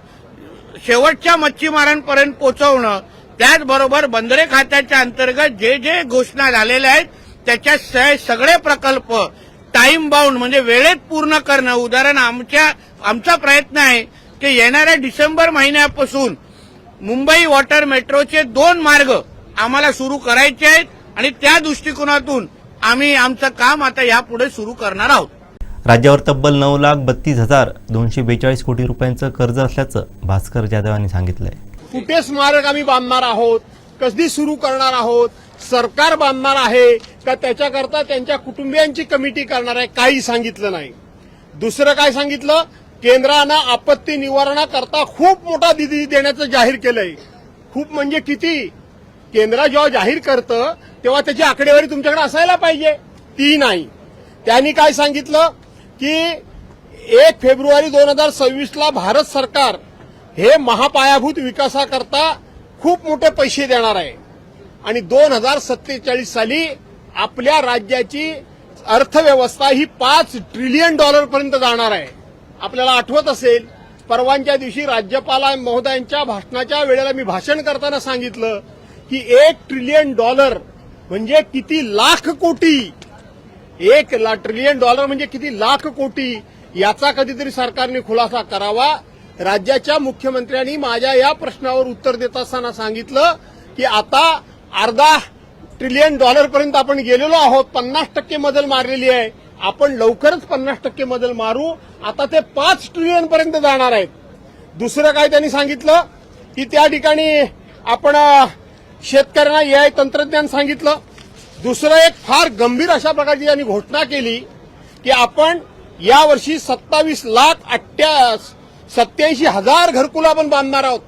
शेवटच्या मच्छीमारांपर्यंत पोहोचवणं. त्याचबरोबर बंदरे खात्याच्या अंतर्गत जे घोषणा झालेल्या आहेत त्याच्या सगळे प्रकल्प टाइम बाउंड म्हणजे वेळेत पूर्ण करणं. उदाहरण आमचा प्रयत्न आहे की येणाऱ्या डिसेंबर महिन्यापासून मुंबई वॉटर मेट्रोचे 2 मार्ग आम्हाला सुरू करायचे आहेत आणि त्या दृष्टिकोनातून आम्ही आमचं काम आता यापुढे सुरू करणार आहोत. राज्यावर तब्बल 9,32,242 कोटी रुपयांचं कर्ज असल्याचं भास्कर जाधव यांनी सांगितलंय. कुठे स्मारक आम्ही बांधणार आहोत, कधी सुरू करणार आहोत, सरकार बांधणार आहे का त्याच्याकरता त्यांच्या कुटुंबियांची कमिटी करणार आहे, काही सांगितलं नाही. दुसरं काय सांगितलं, केंद्रानं आपत्ती निवारणाकरता खूप मोठा निधी देण्याचं जाहीर केलंय. खूप म्हणजे किती? केंद्र जेव्हा जाहीर करतं तेव्हा त्याची आकडेवारी तुमच्याकडे असायला पाहिजे, ती नाही. त्यांनी काय सांगितलं की 1 फेब्रुवारी 2026 भारत सरकार हे महापायाभूत विकासाकरता खूप मोठे पैसे देणार आहे आणि 2047 साली आपल्या राज्याची अर्थव्यवस्था ही $5 ट्रिलियन पर्यंत जाणार आहे. आपल्याला आठवत असेल परवानच्या दिवशी राज्यपाल महोदयांच्या भाषणाच्या वेळेला मी भाषण करताना सांगितलं की $1 ट्रिलियन म्हणजे किती लाख कोटी, $1 ट्रिलियन म्हणजे किती लाख कोटी, याचा कधीतरी सरकारने खुलासा करावा. राज्याच्या मुख्यमंत्र्यांनी माझ्या या प्रश्नावर उत्तर देत असताना सांगितलं की आता $अर्धा ट्रिलियन पर्यंत आपण गेलेलो आहोत, 50% मजल मारलेली आहे, आपण लवकरच 50% मजल मारू, आता ते 5 ट्रिलियन पर्यंत जाणार आहेत. दुसरं काय त्यांनी सांगितलं की त्या ठिकाणी आपण शेतकऱ्यांना AI तंत्रज्ञान सांगितलं. दुसरं एक फार गंभीर अशा प्रकारची त्यांनी घोषणा केली की आपण यावर्षी 27,87,000 घरकुलं आपण बांधणार आहोत.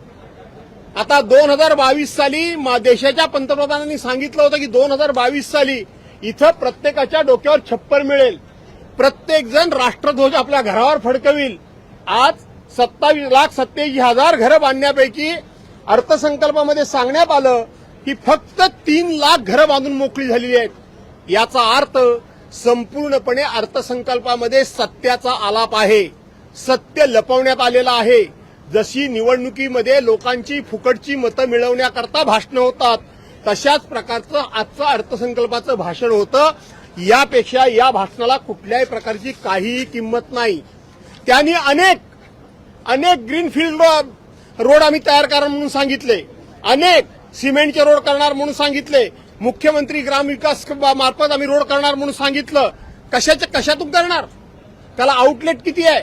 आता 2022 साली देशाच्या पंतप्रधानांनी सांगितलं होतं की 2022 साली इथं प्रत्येकाच्या डोक्यावर छप्पर मिळेल, प्रत्येक जण राष्ट्रध्वज आपल्या घरावर फडकविल. आज 27,87,000 घरं बांधण्यापैकी अर्थसंकल्पामध्ये सांगण्यात आलं की फक्त 3 लाख घरं बांधून मोकळी झालेली आहेत. याचा अर्थ संपूर्णपणे अर्थसंकल्पामध्ये सत्याचा आलाप आहे, सत्य लपवण्यात आलेलं आहे. जशी निवडणुकीमध्ये लोकांची फुकटची मतं मिळवण्याकरता भाषणं होतात, तशाच प्रकारचं आजचं अर्थसंकल्पाचं भाषण होतं. यापेक्षा या भाषणाला कुठल्याही प्रकारची काहीही किंमत नाही. त्यांनी अनेक ग्रीनफील्ड रोड आम्ही तयार करणार म्हणून सांगितले, अनेक सिमेंटचे रोड करणार म्हणून सांगितले, मुख्यमंत्री ग्रामविकास मार्फत आम्ही रोड करणार म्हणून सांगितलं. कशातून करणार? त्याला आउटलेट किती आहे,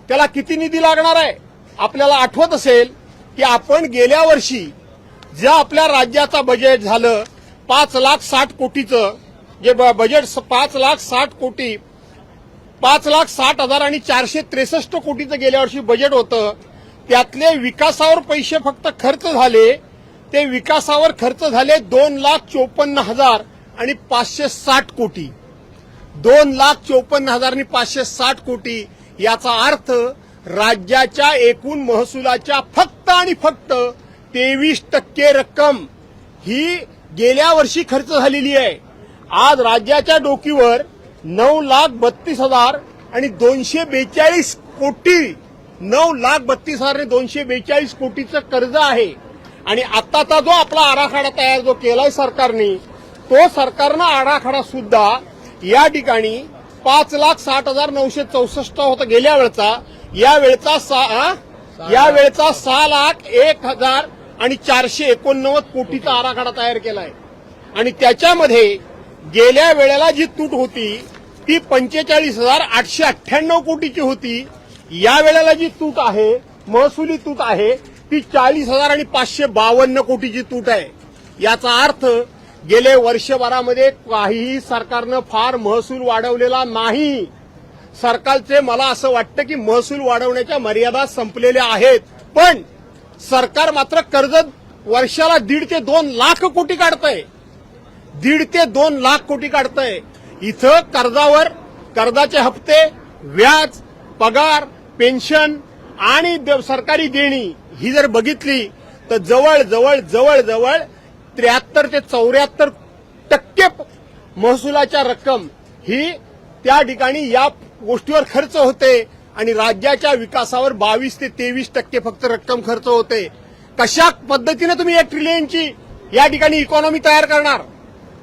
त्याला किती निधी लागणार आहे? आपल्याला आठवत असेल की आपण गेल्या वर्षी ज्या आपल्या राज्याचं बजेट झालं 5,60,000 कोटीचं, जे बजेट 5,60,000 कोटी, 5,60,463 कोटीचं गेल्या वर्षी बजेट होतं, त्यातले विकासावर पैसे फक्त खर्च झाले, ते विकासावर खर्च झाले 2,54,560 कोटी. 2,54,560 कोटी. याचा अर्थ राज्याच्या एकूण महसुलाच्या फक्त आणि फक्त 23% रक्कम ही गेल्या वर्षी खर्च झालेली आहे. आज राज्याच्या डोकीवर 9,32,242 कोटी, 9,32,242 कोटीचं कर्ज आहे. आणि आताचा जो आपला आराखडा तयार जो केलाय सरकारने, तो सरकारनं आराखडा सुद्धा या ठिकाणी 5,60,964 होता गेल्या वेळचा, यावेळचा 6,01,489 कोटीचा आराखडा तयार केलाय. आणि त्याच्यामध्ये गेल्या वेळेला जी तूट होती ती 45,898 कोटीची होती. या वेळेला जी तूट आहे, महसुली तूट आहे, ती 40,552 कोटीची तूट आहे. याचा अर्थ गेले वर्षभरामध्ये काहीही सरकारनं फार महसूल वाढवलेला नाही. सरकारचे मला असं वाटतं की महसूल वाढवण्याच्या मर्यादा संपलेल्या आहेत, पण सरकार मात्र कर्ज वर्षाला 1.5 ते 2 लाख कोटी काढतंय, 1.5 ते 2 लाख कोटी काढतंय. इथं कर्जावर कर्जाचे हप्ते, व्याज, पगार, पेन्शन आणि सरकारी देणी ही जर बघितली तर जवळ 73 ते 74% महसुलाच्या रक्कम ही त्या ठिकाणी या गोष्टीवर खर्च होते आणि राज्याच्या विकासावर 22 ते 23% फक्त रक्कम खर्च होते. कशा पद्धतीने तुम्ही 1 ट्रिलियनची या ठिकाणी इकॉनॉमी तयार करणार?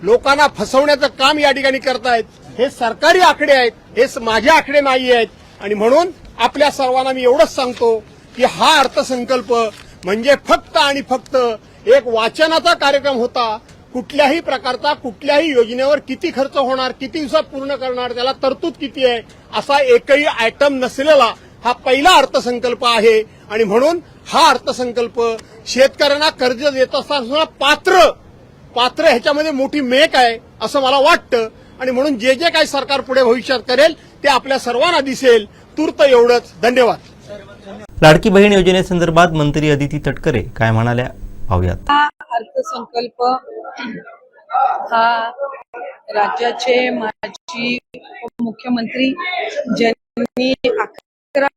लोकांना फसवण्याचं काम या ठिकाणी करतायत. हे सरकारी आकडे आहेत, हे माझे आकडे नाही आहेत. आणि म्हणून आपल्या सर्वांना मी एवढंच सांगतो की हा अर्थसंकल्प म्हणजे फक्त आणि फक्त एक वाचनाचा कार्यक्रम होता. कुठल्याही प्रकारचा कुठल्याही योजनेवर किती खर्च होणार, किती दिवसात पूर्ण करणार, त्याला तरतूद किती आहे, असा एकही आयटम नसलेला हा पहिला अर्थसंकल्प आहे. आणि म्हणून हा अर्थसंकल्प शेतकऱ्यांना कर्ज देत असताना पात्र ह्याच्यामध्ये मोठी मेक आहे असं मला वाटतं. आणि म्हणून जे काही सरकार पुढे भविष्यात करेल ते आपल्या सर्वांना दिसेल. तूर्त एवढंच. धन्यवाद. लाडकी बहीण योजनेसंदर्भात मंत्री अदिती तटकरे काय म्हणाल्या पाहूयात. हा अर्थसंकल्प हा राज्याचे माजी मुख्यमंत्री ज्यांनी 11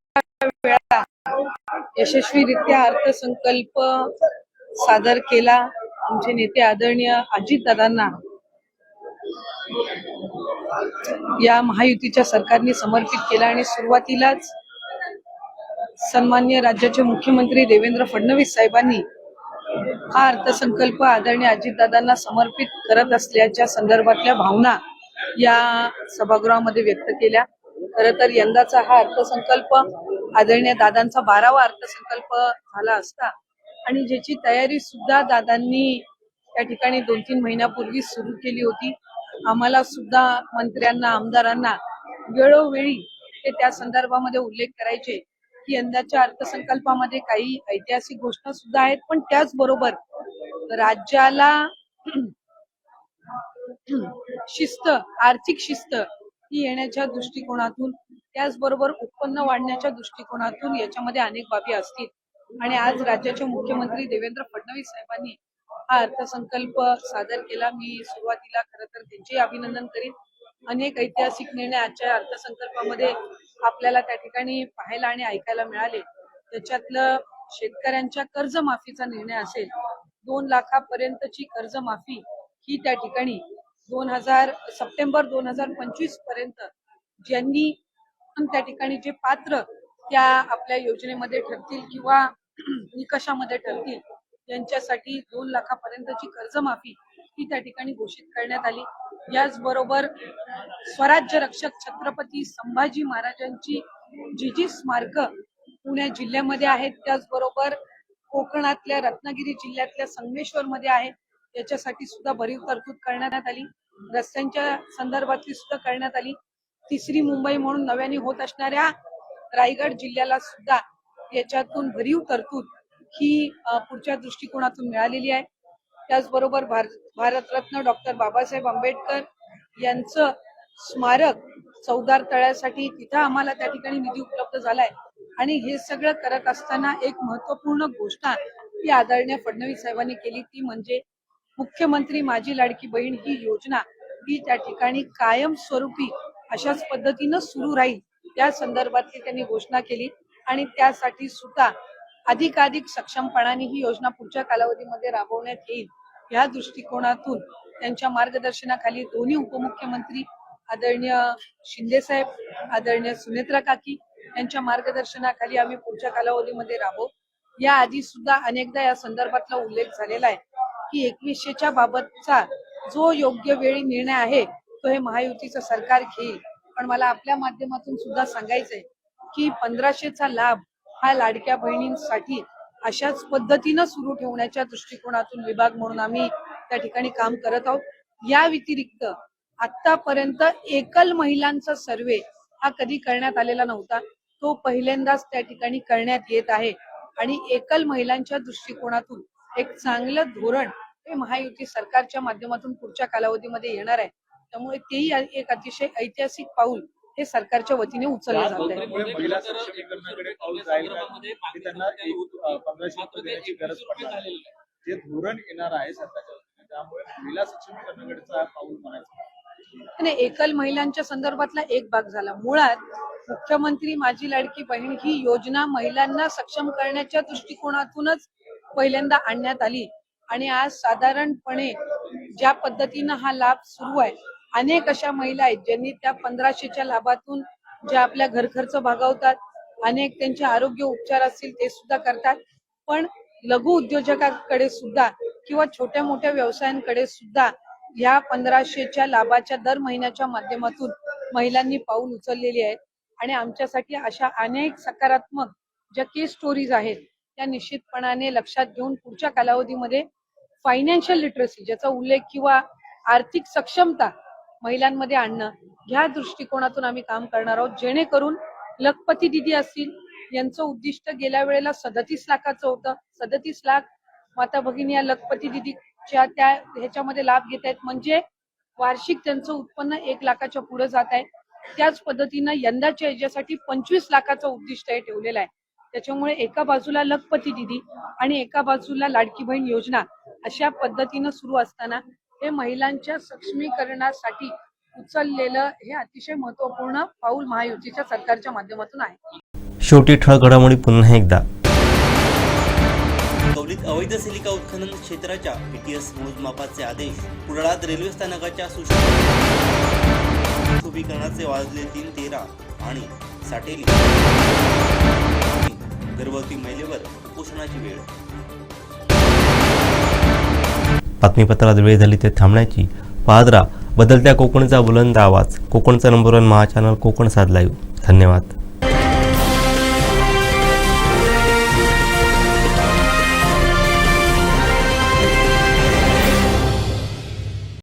वेळा यशस्वीरित्या अर्थसंकल्प सादर केला, आमचे नेते आदरणीय अजितदादांना या महायुतीच्या सरकारने समर्पित केला. आणि सुरुवातीलाच सन्माननीय राज्याचे मुख्यमंत्री देवेंद्र फडणवीस साहेबांनी हा अर्थसंकल्प आदरणीय अजितदादांना समर्पित करत असल्याच्या संदर्भातल्या भावना या सभागृहामध्ये व्यक्त केल्या। खरं तर यंदाचा हा अर्थसंकल्प आदरणीय दादांचा 12वा अर्थसंकल्प झाला असता आणि ज्याची तयारी सुद्धा दादांनी त्या ठिकाणी 2-3 महिन्यापूर्वी सुरू केली होती। आम्हाला सुद्धा मंत्र्यांना, आमदारांना वेळोवेळी ते त्या संदर्भामध्ये उल्लेख करायचे की यंदाच्या अर्थसंकल्पामध्ये काही ऐतिहासिक घोषणा सुद्धा आहेत, पण त्याचबरोबर राज्याला शिस्त, आर्थिक शिस्त ही येण्याच्या दृष्टिकोनातून, त्याचबरोबर उत्पन्न वाढण्याच्या दृष्टिकोनातून याच्यामध्ये अनेक बाबी असतील। आणि आज राज्याचे मुख्यमंत्री देवेंद्र फडणवीस साहेबांनी हा अर्थसंकल्प सादर केला। मी सुरुवातीला खरं तर त्यांचे अभिनंदन करीन। अनेक ऐतिहासिक निर्णय आजच्या अर्थसंकल्पामध्ये आपल्याला त्या ठिकाणी पाहायला आणि ऐकायला मिळाले। त्याच्यातलं शेतकऱ्यांच्या कर्जमाफीचा निर्णय असेल, 2 लाखापर्यंतची कर्जमाफी ही त्या ठिकाणी सप्टेंबर 2025 पर्यंत ज्यांनी त्या ठिकाणी जे पात्र त्या आपल्या योजनेमध्ये ठरतील किंवा निकषामध्ये ठरतील त्यांच्यासाठी 2 लाखापर्यंतची कर्जमाफी ही त्या ठिकाणी घोषित करण्यात आली। याचबरोबर स्वराज्य रक्षक छत्रपती संभाजी महाराजांची जी स्मारक पुणे जिल्ह्यामध्ये आहेत, त्याचबरोबर कोकणातल्या रत्नागिरी जिल्ह्यातल्या संगमेश्वर मध्ये आहे, याच्यासाठी सुद्धा भरीव तरतूद करण्यात आली। रस्त्यांच्या संदर्भातली सुद्धा करण्यात आली। 3री मुंबई म्हणून नव्याने होत असणाऱ्या रायगड जिल्ह्याला सुद्धा याच्यातून भरीव तरतूद ही पुढच्या दृष्टिकोनातून मिळालेली आहे। त्याचबरोबर भारतरत्न डॉक्टर बाबासाहेब आंबेडकर यांचं स्मारक चौदार तळ्यासाठी तिथं आम्हाला त्या ठिकाणी निधी उपलब्ध झालाय। आणि हे सगळं करत असताना एक महत्वपूर्ण घोषणा ही आदरणीय फडणवीस साहेबांनी केली, ती म्हणजे मुख्यमंत्री माझी लाडकी बहीण ही योजना ही त्या ठिकाणी कायमस्वरूपी अशाच पद्धतीनं सुरू राहील, त्या संदर्भातली त्यांनी घोषणा केली। आणि त्यासाठी सुद्धा अधिकाधिक सक्षमपणाने ही योजना पुढच्या कालावधीमध्ये राबवण्यात येईल या दृष्टिकोनातून त्यांच्या मार्गदर्शनाखाली दोन्ही उपमुख्यमंत्री आदरणीय शिंदे साहेब, आदरणीय सुनेत्रा काकी यांच्या मार्गदर्शनाखाली आम्ही पुढच्या कालावधीमध्ये राबवू। या आधी सुद्धा अनेकदा या संदर्भातला उल्लेख झालेला आहे की 2100च्या बाबतचा जो योग्य वेळी निर्णय आहे तो हे महायुतीचं सरकार घेईल। पण मला आपल्या माध्यमातून सुद्धा सांगायचंय की 1500चा लाभ हा लाडक्या बहिणींसाठी अशाच पद्धतीनं सुरू ठेवण्याच्या दृष्टिकोनातून विभाग म्हणून आम्ही त्या ठिकाणी काम करत आहोत। या व्यतिरिक्त आतापर्यंत एकल महिलांचा सर्वे हा कधी करण्यात आलेला नव्हता, तो पहिल्यांदाच त्या ठिकाणी करण्यात येत आहे। आणि एकल महिलांच्या दृष्टिकोनातून एक चांगलं धोरण हे महायुती सरकारच्या माध्यमातून पुढच्या कालावधीमध्ये येणार आहे। त्यामुळे तेही एक अतिशय ऐतिहासिक पाऊल हे सरकारच्या वतीने उचललं जात आहे। महिला सक्षमीकरणाकडे पाऊल जाईल का? की त्यांना 1500 देण्याची गरज पडणार आहे, जे धोरण येणार आहे सरकारच्या वतीने, त्यामुळे महिला सक्षमीकरणाकडे पाऊल म्हणायचं नाही। एकल महिलांच्या संदर्भातला एक भाग झाला। मुळात मुख्यमंत्री माझी लाडकी बहीण ही योजना महिलांना सक्षम करण्याच्या दृष्टिकोनातूनच पहिल्यांदा आणण्यात आली। आणि आज साधारणपणे ज्या पद्धतीनं हा लाभ सुरू आहे, अनेक अशा महिला आहेत ज्यांनी त्या 1500च्या लाभातून ज्या आपल्या घरखर्च भागवतात, अनेक त्यांचे आरोग्य उपचार असतील ते सुद्धा करतात। पण लघु उद्योजकांकडे सुद्धा किंवा छोट्या मोठ्या व्यवसायांकडे सुद्धा या 1500च्या लाभाच्या दर महिन्याच्या माध्यमातून महिलांनी पाऊल उचललेली आहेत। आणि आमच्यासाठी अशा अनेक सकारात्मक ज्या केस स्टोरीज आहेत त्या निश्चितपणाने लक्षात घेऊन पुढच्या कालावधीमध्ये फायनान्शियल लिटरसी ज्याचा उल्लेख किंवा आर्थिक सक्षमता महिलांमध्ये आणणं ह्या दृष्टिकोनातून आम्ही काम करणार आहोत, जेणेकरून लखपती दिदी असतील यांचं उद्दिष्ट गेल्या वेळेला 37 लाखाचं होतं। 37 लाख माता भगिनी या लखपती दिदीच्या त्या ह्याच्यामध्ये लाभ घेत आहेत, म्हणजे वार्षिक त्यांचं उत्पन्न 1 लाखाच्या पुढे जात आहे। त्याच पद्धतीनं यंदाच्या याच्यासाठी 25 लाखाचं उद्दिष्ट हे ठेवलेलं आहे। त्याच्यामुळे एका बाजूला लखपती दिदी आणि एका बाजूला लाडकी बहीण योजना अशा पद्धतीनं सुरू असताना हे महिलांच्या सक्षमीकरणासाठी उचललेलं हे अतिशय महत्वपूर्ण पाऊल महायुतीच्या सरकारच्या माध्यमातून आहे। शेवटी ठळक घडामोडी पुन्हा एकदा। कवलीत अवैध सिलिका उत्खनन क्षेत्राच्या PTS मोजमापाचे आदेश। कुडाळात रेल्वे स्थानकाच्या सुशोभीकरणाचे वाजले 3:13 आणि साठेली गर्भवती महिलेवर कुपोषणाची वेळ. बातमीपत्रात वेळ झाली ते थांबण्याची. पाहत राहा बदलत्या कोकणचा बुलंद आवाज. कोकणचा नंबर 1 महा चॅनल कोकण साध लाईव्ह. धन्यवाद.